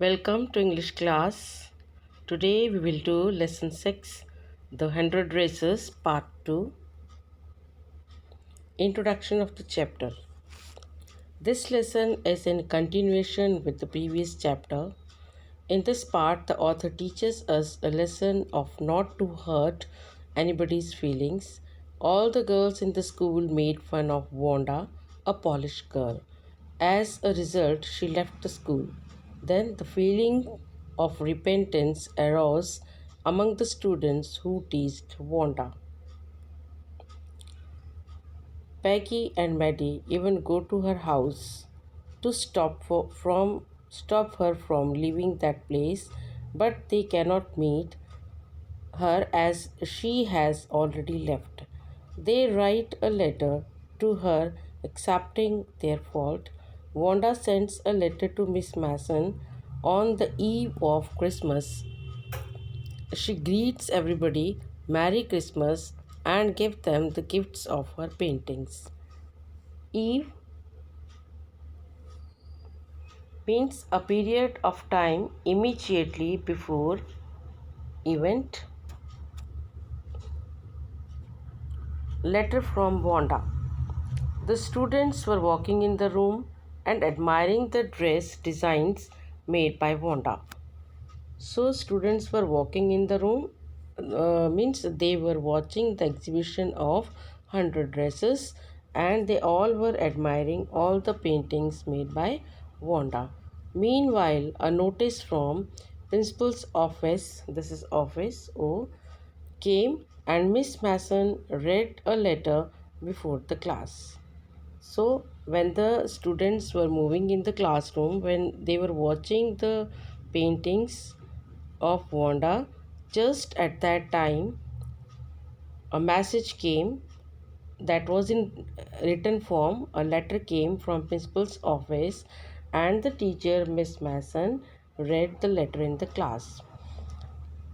Welcome to English class. Today we will do lesson 6, The 100 Races, part 2, introduction of the chapter. This lesson is in continuation with the previous chapter. In this part, the author teaches us a lesson of not to hurt anybody's feelings. All the girls in the school made fun of Wanda, a Polish girl. As a result, she left the school. Then the feeling of repentance arose among the students who teased Wanda. Peggy and Maddie even go to her house to stop her from leaving that place, but they cannot meet her as she has already left. They write a letter to her accepting their fault. Wanda sends a letter to Miss Mason on the eve of Christmas. She greets everybody Merry Christmas and gives them the gifts of her paintings. Eve means a period of time immediately before event. Letter from Wanda. The students were walking in the room and admiring the dress designs made by Wanda. So, students were walking in the room, means they were watching the exhibition of 100 dresses, and they all were admiring all the paintings made by Wanda. Meanwhile, a notice from principal's office, this is office O, came and Miss Mason read a letter before the class. So, when the students were moving in the classroom, when they were watching the paintings of Wanda, just at that time, a message came that was in written form. A letter came from principal's office, and the teacher, Miss Mason, read the letter in the class.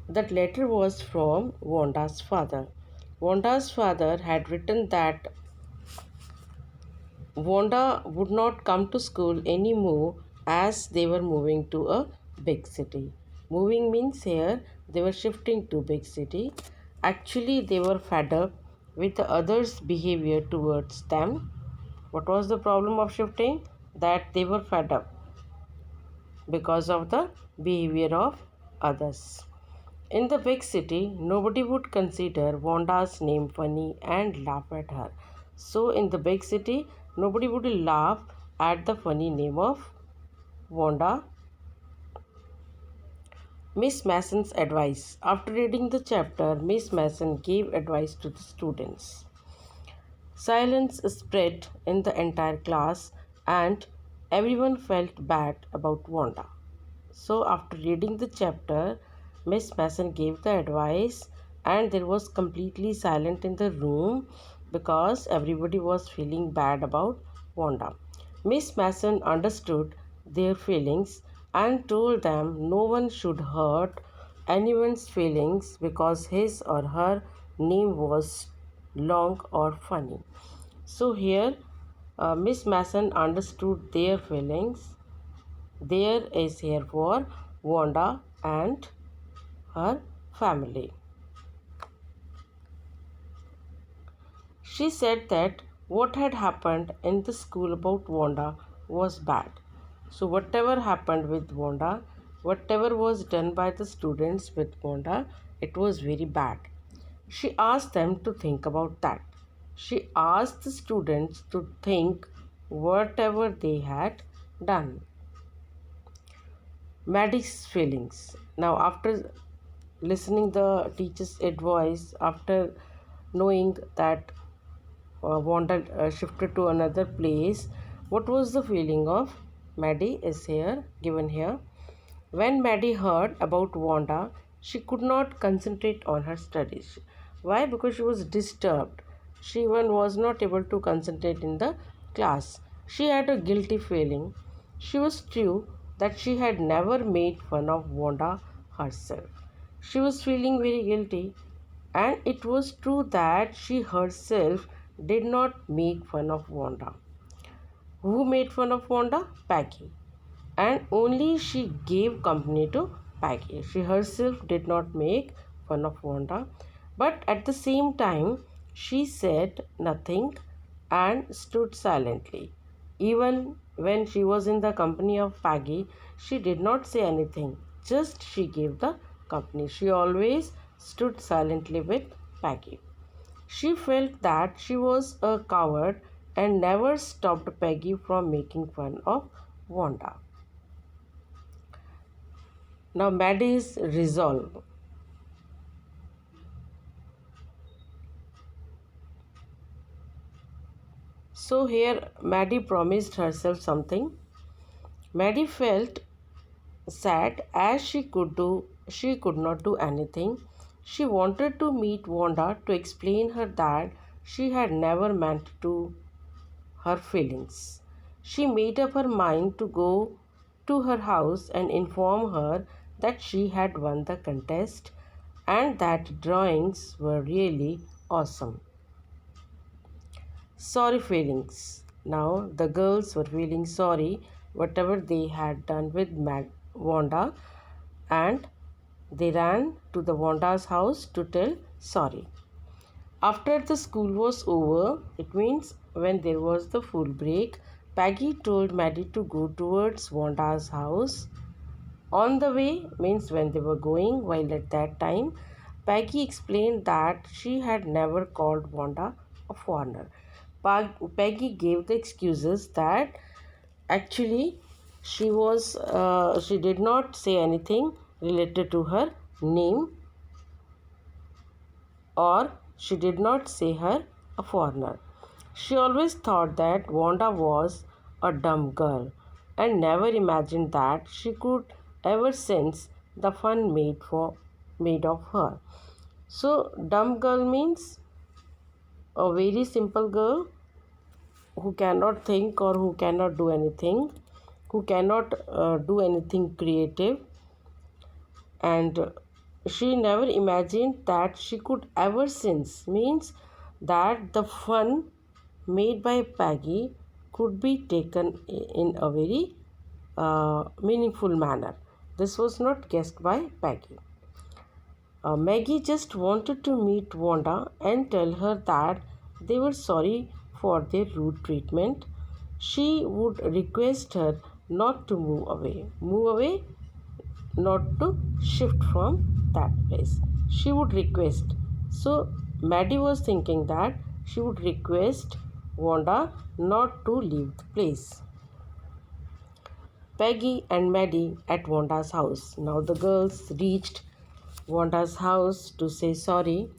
That letter was from Wanda's father. Wanda's father had written that Wanda would not come to school anymore as they were moving to a big city. Moving means here they were shifting to big city. Actually, they were fed up with the others' behavior towards them. What was the problem of shifting? That they were fed up because of the behavior of others. In the big city, nobody would consider Wanda's name funny and laugh at her. So, in the big city, nobody would laugh at the funny name of Wanda. Miss Mason's advice. After reading the chapter, Miss Mason gave advice to the students. Silence spread in the entire class, and everyone felt bad about Wanda. So, after reading the chapter, Miss Mason gave the advice, and there was completely silent in the room because everybody was feeling bad about Wanda. Miss Mason understood their feelings and told them no one should hurt anyone's feelings because his or her name was long or funny. So, here Miss Mason understood their feelings. There is here for Wanda and her family. She said that what had happened in the school about Wanda was bad. So, whatever happened with Wanda, whatever was done by the students with Wanda, it was very bad. She asked them to think about that. She asked the students to think whatever they had done. Maddie's feelings. Now, after listening the teacher's advice, after knowing that Wanda shifted to another place, what was the feeling of Maddie is here given here. When Maddie heard about Wanda, she could not concentrate on her studies. Why? Because she was disturbed. She even was not able to concentrate in the class. She had a guilty feeling. She was true that she had never made fun of Wanda herself. She was feeling very guilty, and it was true that she herself did not make fun of Wanda. Who made fun of Wanda? Peggy. and only she gave company to Peggy. She herself did not make fun of Wanda, but at the same time, she said nothing and stood silently. Even when she was in the company of Peggy, she did not say anything, just she gave the company. She always stood silently with Peggy. She felt that she was a coward and never stopped Peggy from making fun of Wanda. Now, Maddie's resolve. So, here Maddie promised herself something. Maddie felt sad as she could not do anything. She wanted to meet Wanda to explain her that she had never meant to her feelings. She made up her mind to go to her house and inform her that she had won the contest and that drawings were really awesome. Sorry feelings. Now the girls were feeling sorry whatever they had done with Wanda, and they ran to the Wanda's house to tell sorry. After the school was over, it means when there was the full break, Peggy told Maddie to go towards Wanda's house. On the way means when they were going, while at that time, Peggy explained that she had never called Wanda a foreigner. Peggy gave the excuses that actually she did not say anything related to her name, or she did not say her a foreigner. She always thought that Wanda was a dumb girl and never imagined that she could ever sense the fun made of her. So dumb girl means a very simple girl who cannot think or who cannot do anything, who cannot do anything creative, and she never imagined that she could ever sense means that the fun made by Peggy could be taken in a very meaningful manner. This was not guessed by Peggy. Maggie just wanted to meet Wanda and tell her that they were sorry for their rude treatment. She would request her not to move away. Move away, not to shift from that place. She would request. So Maddie was thinking that she would request Wanda not to leave the place. Peggy and Maddie at Wanda's house. Now the girls reached Wanda's house to say sorry.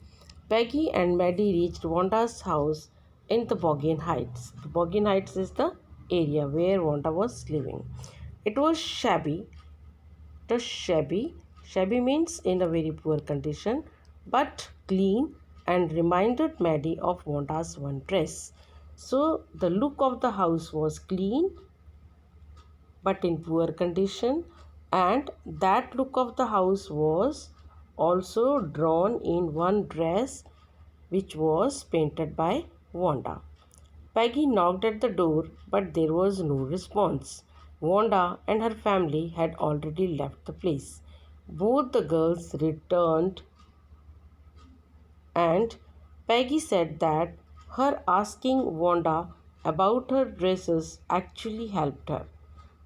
Peggy and Maddie reached Wanda's house in the Boggin Heights. The Boggin Heights is the area where Wanda was living. It was shabby. The shabby. Shabby means in a very poor condition, but clean, and reminded Maddie of Wanda's one dress. So the look of the house was clean but in poor condition, and that look of the house was also drawn in one dress which was painted by Wanda. Peggy knocked at the door, but there was no response. Wanda and her family had already left the place. Both the girls returned, and Peggy said that her asking Wanda about her dresses actually helped her.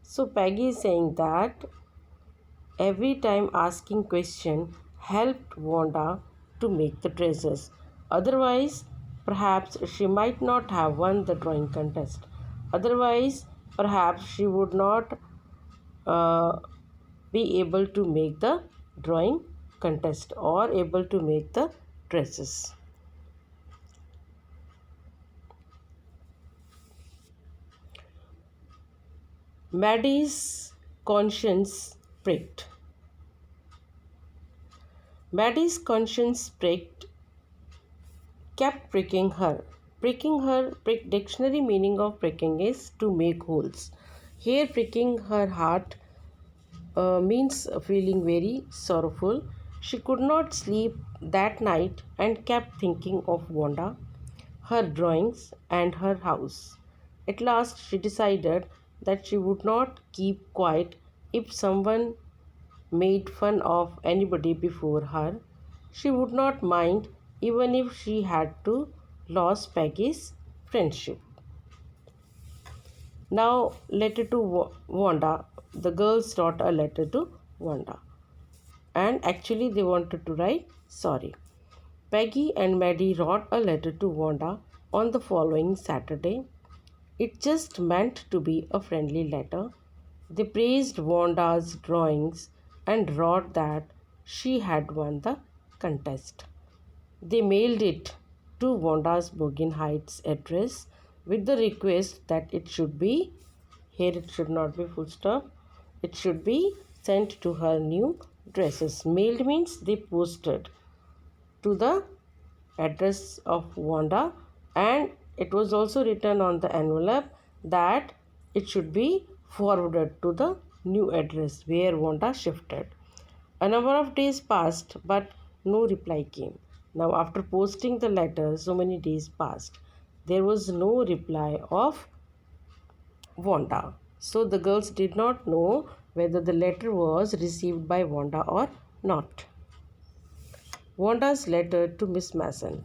So Peggy is saying that every time asking question helped Wanda to make the dresses. Otherwise, perhaps she might not have won the drawing contest. Otherwise, perhaps she would not uh, be able to make the drawing contest or able to make the dresses. Maddie's conscience pricked. Maddie's conscience kept pricking her. Dictionary meaning of pricking is to make holes. Here, pricking her heart means feeling very sorrowful. She could not sleep that night and kept thinking of Wanda, her drawings, and her house. At last, she decided that she would not keep quiet if someone made fun of anybody before her. She would not mind even if she had to lose Peggy's friendship. Now, letter to Wanda. The girls wrote a letter to Wanda, and actually, they wanted to write sorry. Peggy and Maddie wrote a letter to Wanda on the following Saturday. It just meant to be a friendly letter. They praised Wanda's drawings and wrote that she had won the contest. They mailed it to Wanda's Bergen Heights address with the request that it should be, here it should not be full stop, it should be sent to her new dresses. Mailed means they posted to the address of Wanda, and it was also written on the envelope that it should be forwarded to the new address where Wanda shifted. A number of days passed, but no reply came. Now, after posting the letter, so many days passed. There was no reply of Wanda. So, the girls did not know whether the letter was received by Wanda or not. Wanda's letter to Miss Mason.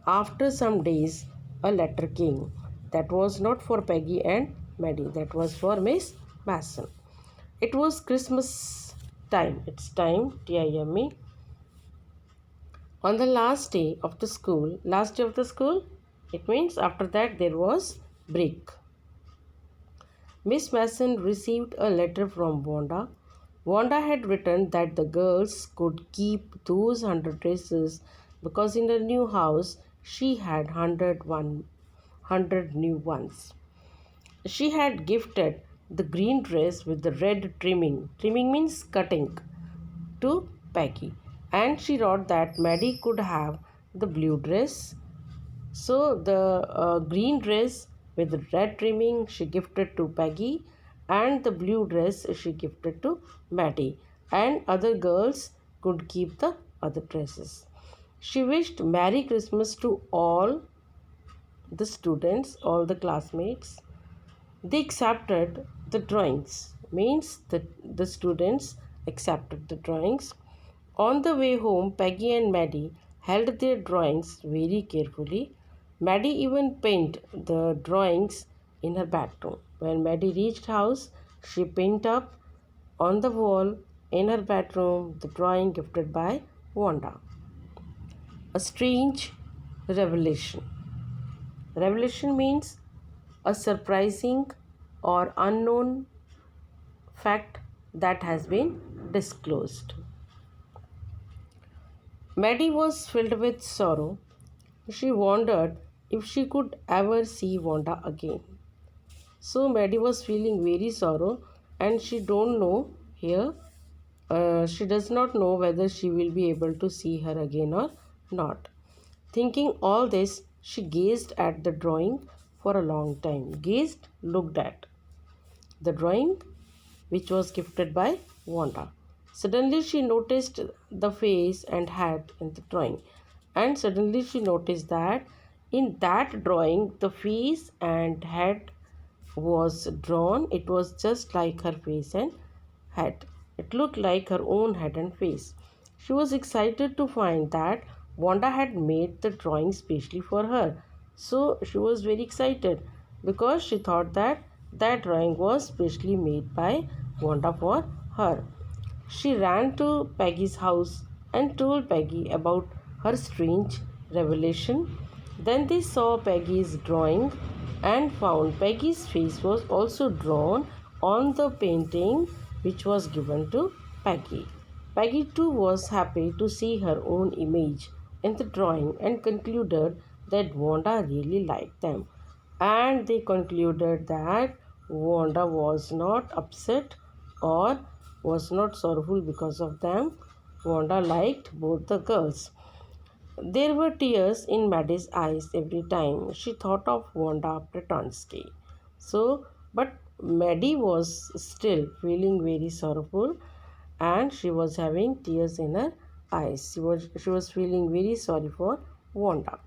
After some days, a letter came. That was not for Peggy and Maddie, that was for Miss Mason. It was Christmas time. It's time, Time. On the last day of the school, it means after that there was break. Miss Mason received a letter from Wanda. Wanda had written that the girls could keep those 100 dresses because in the new house she had 100 new ones. She had gifted the green dress with the red trimming. Trimming means cutting, to Peggy. And she wrote that Maddie could have the blue dress. So the green dress with the red trimming she gifted to Peggy, and the blue dress she gifted to Maddie. And other girls could keep the other dresses. She wished Merry Christmas to all the students, all the classmates. They accepted the drawings, means that the students accepted the drawings. On the way home, Peggy and Maddie held their drawings very carefully. Maddie even painted the drawings in her bedroom. When Maddie reached house, she painted up on the wall in her bedroom the drawing gifted by Wanda. A strange revelation. Revelation means a surprising or unknown fact that has been disclosed. Maddie was filled with sorrow. She wondered if she could ever see Wanda again. So Maddie was feeling very sorrow, and she don't know here. She does not know whether she will be able to see her again or not. Thinking all this, she gazed at the drawing for a long time. Gazed, looked at the drawing which was gifted by Wanda. Suddenly she noticed the face and head in the drawing. And suddenly she noticed that in that drawing the face and head was drawn. It was just like her face and head. It looked like her own head and face. She was excited to find that Wanda had made the drawing specially for her. So she was very excited because she thought that that drawing was specially made by Wanda for her. She ran to Peggy's house and told Peggy about her strange revelation. Then they saw Peggy's drawing and found Peggy's face was also drawn on the painting which was given to Peggy. Peggy too was happy to see her own image in the drawing and concluded that Wanda really liked them. And they concluded that Wanda was not upset or was not sorrowful because of them. Wanda liked both the girls. There were tears in Maddie's eyes every time she thought of Wanda Pretonsky. But Maddie was still feeling very sorrowful, and she was having tears in her eyes. She was feeling very sorry for Wanda.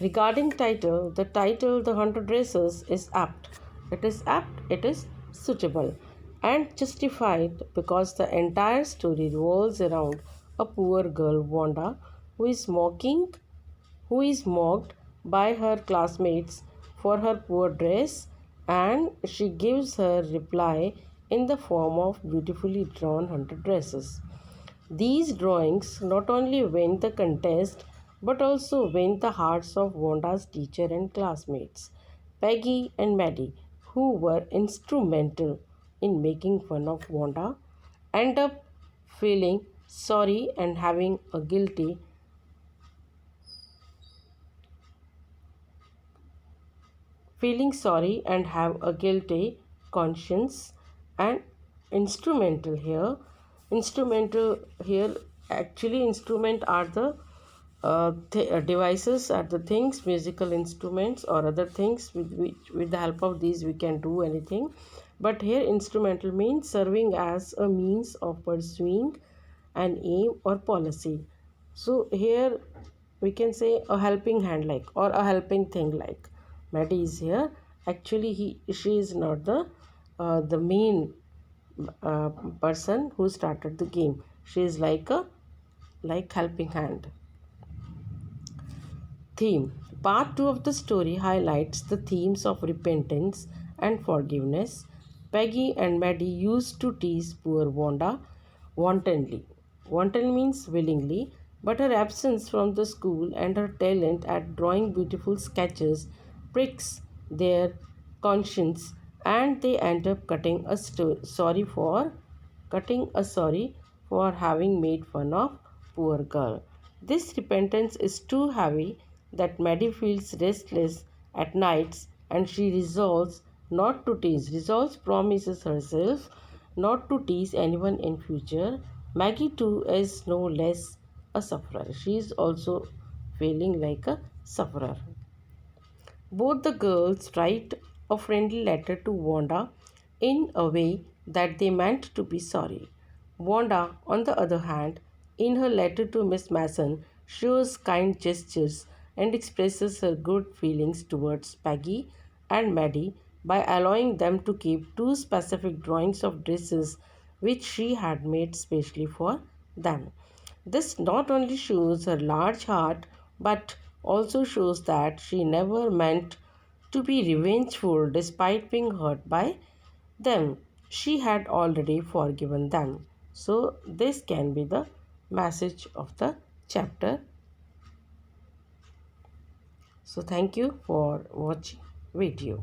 Regarding title, the title The 100 Dresses is apt It is apt, it is suitable, and justified because the entire story revolves around a poor girl, Wanda, who is mocking who is mocked by her classmates for her poor dress, and she gives her reply in the form of beautifully drawn hunter dresses. These drawings not only win the contest but also win the hearts of Wanda's teacher and classmates, Peggy and Maddie, who were instrumental in making fun of Wanda, end up feeling sorry and having a guilty feeling sorry and have a guilty conscience. And instrumental here actually instrument are the devices, are the things, musical instruments or other things with which with the help of these we can do anything. But here instrumental means serving as a means of pursuing an aim or policy. So here we can say a helping hand like, or a helping thing like. Maddie is here. Actually, she is not the main uh, person who started the game. She is like a helping hand. Theme. Part 2 of the story highlights the themes of repentance and forgiveness. Peggy and Maddie used to tease poor Wanda wantonly. Wanton means willingly, but her absence from the school and her talent at drawing beautiful sketches pricks their conscience, and they end up cutting a sorry for having made fun of poor girl. This repentance is too heavy that Maddie feels restless at nights, and she resolves promises herself not to tease anyone in future. Maggie too is no less a sufferer. She is also feeling like a sufferer. Both the girls write a friendly letter to Wanda in a way that they meant to be sorry. Wanda, on the other hand, in her letter to Miss Mason, shows kind gestures and expresses her good feelings towards Peggy and Maddie by allowing them to keep two specific drawings of dresses which she had made specially for them. This not only shows her large heart but also shows that she never meant to be revengeful despite being hurt by them. She had already forgiven them. So, this can be the message of the chapter. So, thank you for watching video.